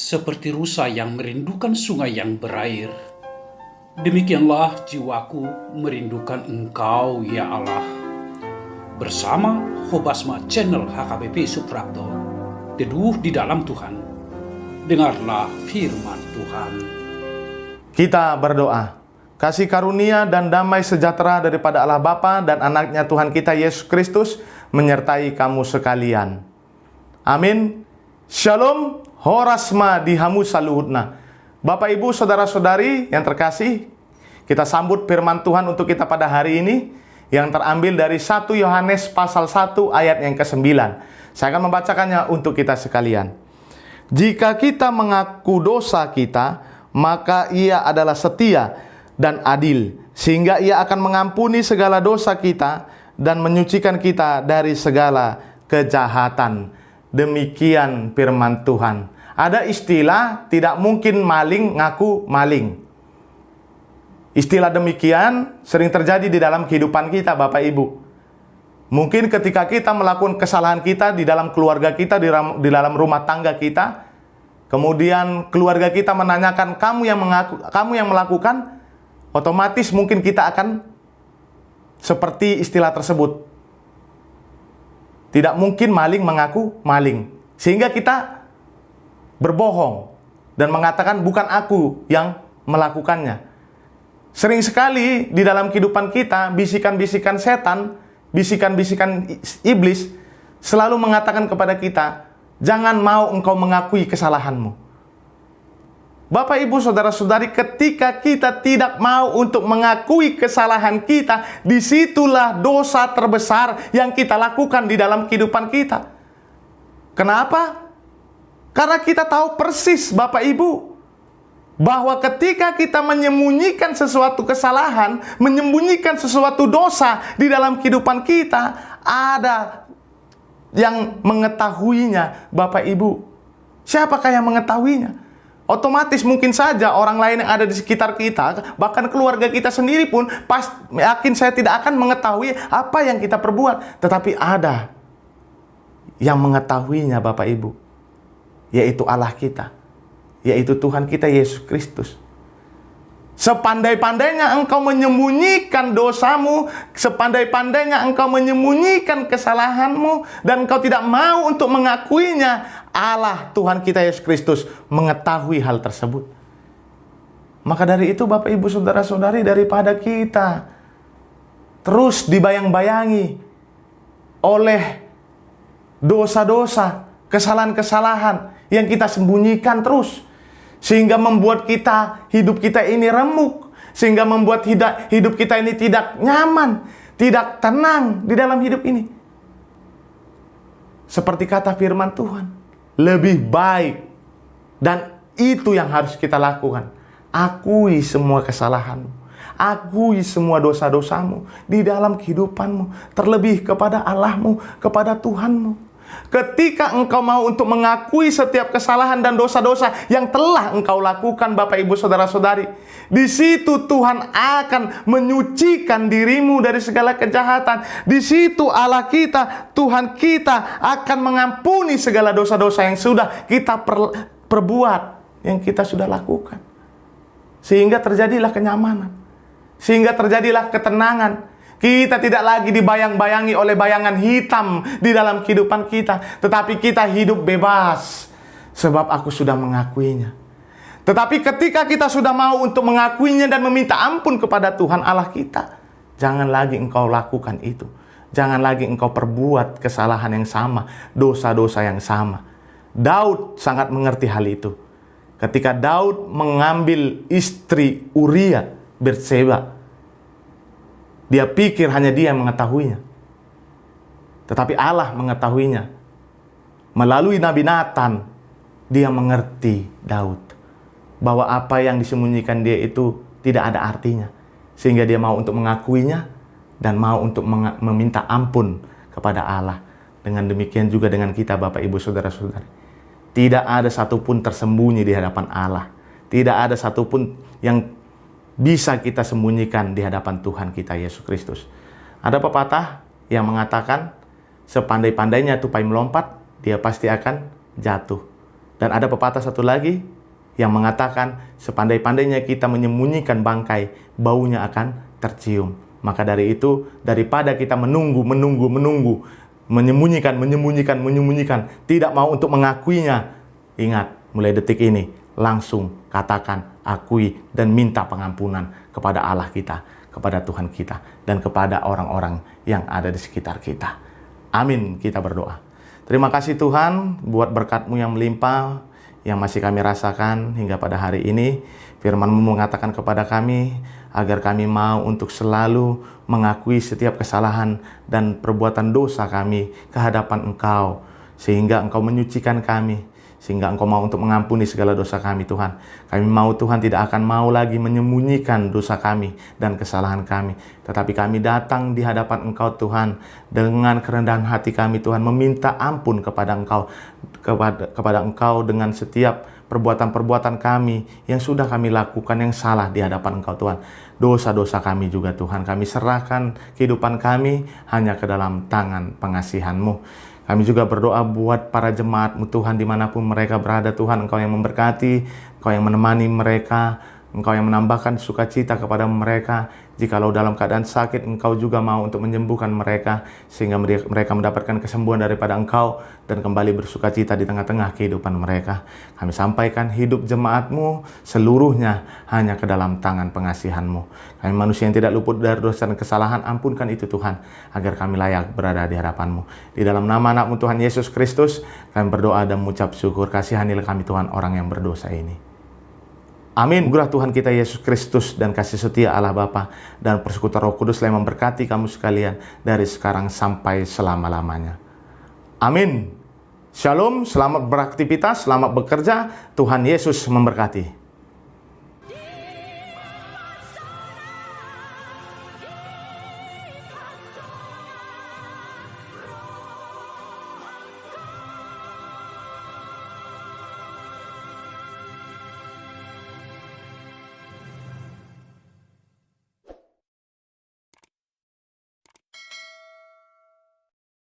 seperti rusa yang merindukan sungai yang berair. Demikianlah jiwaku merindukan Engkau, ya Allah. Bersama Hobasma Channel HKBP Suprapto, teduh di dalam Tuhan. Dengarlah firman Tuhan. Kita berdoa. Kasih karunia dan damai sejahtera daripada Allah Bapa dan anaknya Tuhan kita Yesus Kristus menyertai kamu sekalian. Amin. Shalom. Horasma dihamu saluhutna. Bapak Ibu saudara-saudari yang terkasih, kita sambut firman Tuhan untuk kita pada hari ini yang terambil dari 1 Yohanes pasal 1 ayat yang ke-9. Saya akan membacakannya untuk kita sekalian. Jika kita mengaku dosa kita, maka Ia adalah setia dan adil, sehingga Ia akan mengampuni segala dosa kita dan menyucikan kita dari segala kejahatan. Demikian firman Tuhan. Ada istilah tidak mungkin maling ngaku maling. Istilah demikian sering terjadi di dalam kehidupan kita, Bapak Ibu. Mungkin ketika kita melakukan kesalahan kita di dalam keluarga kita, di dalam rumah tangga kita, kemudian keluarga kita menanyakan kamu yang melakukan, otomatis mungkin kita akan seperti istilah tersebut. Tidak mungkin maling mengaku maling. Sehingga kita berbohong dan mengatakan bukan aku yang melakukannya. Sering sekali di dalam kehidupan kita, bisikan-bisikan setan, bisikan-bisikan iblis selalu mengatakan kepada kita, jangan mau engkau mengakui kesalahanmu. Bapak, Ibu, saudara-saudari, ketika kita tidak mau untuk mengakui kesalahan kita, disitulah dosa terbesar yang kita lakukan di dalam kehidupan kita. Kenapa? Karena kita tahu persis, Bapak Ibu, bahwa ketika kita menyembunyikan sesuatu kesalahan, menyembunyikan sesuatu dosa di dalam kehidupan kita, ada yang mengetahuinya, Bapak Ibu. Siapakah yang mengetahuinya? Otomatis mungkin saja orang lain yang ada di sekitar kita, bahkan keluarga kita sendiri pun, yakin saya tidak akan mengetahui apa yang kita perbuat. Tetapi ada yang mengetahuinya, Bapak Ibu, yaitu Allah kita, yaitu Tuhan kita Yesus Kristus. Sepandai-pandainya engkau menyembunyikan dosamu, sepandai-pandainya engkau menyembunyikan kesalahanmu, dan engkau tidak mau untuk mengakuinya, Allah Tuhan kita Yesus Kristus mengetahui hal tersebut. Maka dari itu Bapak Ibu saudara-saudari, daripada kita terus dibayang-bayangi oleh dosa-dosa, kesalahan-kesalahan yang kita sembunyikan terus, sehingga membuat hidup kita ini remuk, sehingga membuat hidup kita ini tidak nyaman, tidak tenang di dalam hidup ini. Seperti kata firman Tuhan, lebih baik, dan itu yang harus kita lakukan, akui semua kesalahanmu, akui semua dosa-dosamu di dalam kehidupanmu, terlebih kepada Allahmu, kepada Tuhanmu. Ketika engkau mau untuk mengakui setiap kesalahan dan dosa-dosa yang telah engkau lakukan, Bapak Ibu saudara-saudari, di situ Tuhan akan menyucikan dirimu dari segala kejahatan. Di situ Allah kita, Tuhan kita akan mengampuni segala dosa-dosa yang sudah kita perbuat, yang kita sudah lakukan. Sehingga terjadilah kenyamanan, sehingga terjadilah ketenangan. Kita tidak lagi dibayang-bayangi oleh bayangan hitam di dalam kehidupan kita, tetapi kita hidup bebas, sebab aku sudah mengakuinya. Tetapi ketika kita sudah mau untuk mengakuinya dan meminta ampun kepada Tuhan Allah kita, jangan lagi engkau lakukan itu. Jangan lagi engkau perbuat kesalahan yang sama, dosa-dosa yang sama. Daud sangat mengerti hal itu. Ketika Daud mengambil istri Uria, Batseba, dia pikir hanya dia yang mengetahuinya. Tetapi Allah mengetahuinya. Melalui Nabi Nathan, dia mengerti Daud, bahwa apa yang disembunyikan dia itu tidak ada artinya. Sehingga dia mau untuk mengakuinya dan mau untuk meminta ampun kepada Allah. Dengan demikian juga dengan kita, Bapak Ibu saudara-saudari. Tidak ada satupun tersembunyi di hadapan Allah. Tidak ada satupun yang bisa kita sembunyikan di hadapan Tuhan kita Yesus Kristus. Ada pepatah yang mengatakan, sepandai-pandainya tupai melompat, dia pasti akan jatuh. Dan ada pepatah satu lagi yang mengatakan, sepandai-pandainya kita menyembunyikan bangkai, baunya akan tercium. Maka dari itu, daripada kita menunggu, menyembunyikan, tidak mau untuk mengakuinya, ingat, mulai detik ini, langsung katakan, akui, dan minta pengampunan kepada Allah kita, kepada Tuhan kita, dan kepada orang-orang yang ada di sekitar kita. Amin, kita berdoa. Terima kasih Tuhan buat berkat-Mu yang melimpah, yang masih kami rasakan hingga pada hari ini. Firman-Mu mengatakan kepada kami, agar kami mau untuk selalu mengakui setiap kesalahan dan perbuatan dosa kami ke hadapan Engkau, sehingga Engkau menyucikan kami, sehingga Engkau mau untuk mengampuni segala dosa kami Tuhan. Kami mau Tuhan tidak akan mau lagi menyembunyikan dosa kami dan kesalahan kami, tetapi kami datang di hadapan Engkau Tuhan dengan kerendahan hati kami Tuhan, meminta ampun kepada Engkau, kepada Engkau dengan setiap perbuatan-perbuatan kami yang sudah kami lakukan yang salah di hadapan Engkau Tuhan. Dosa-dosa kami juga Tuhan, kami serahkan kehidupan kami hanya ke dalam tangan pengasihan-Mu. Kami juga berdoa buat para jemaat-Mu Tuhan dimanapun mereka berada Tuhan. Engkau yang memberkati, Engkau yang menemani mereka, Engkau yang menambahkan sukacita kepada mereka. Jikalau dalam keadaan sakit, Engkau juga mau untuk menyembuhkan mereka, sehingga mereka mendapatkan kesembuhan daripada Engkau dan kembali bersukacita di tengah-tengah kehidupan mereka. Kami sampaikan hidup jemaat-Mu seluruhnya hanya ke dalam tangan pengasihan-Mu. Kami manusia yang tidak luput dari dosa dan kesalahan, ampunkan itu Tuhan, agar kami layak berada di hadapan-Mu. Di dalam nama anak-Mu Tuhan Yesus Kristus, kami berdoa dan mengucap syukur. Kasihanilah kami Tuhan, orang yang berdosa ini. Amin. Anugerah Tuhan kita Yesus Kristus dan kasih setia Allah Bapa dan persekutuan Roh Kudus yang memberkati kamu sekalian dari sekarang sampai selama-lamanya. Amin. Shalom, selamat beraktivitas, selamat bekerja. Tuhan Yesus memberkati.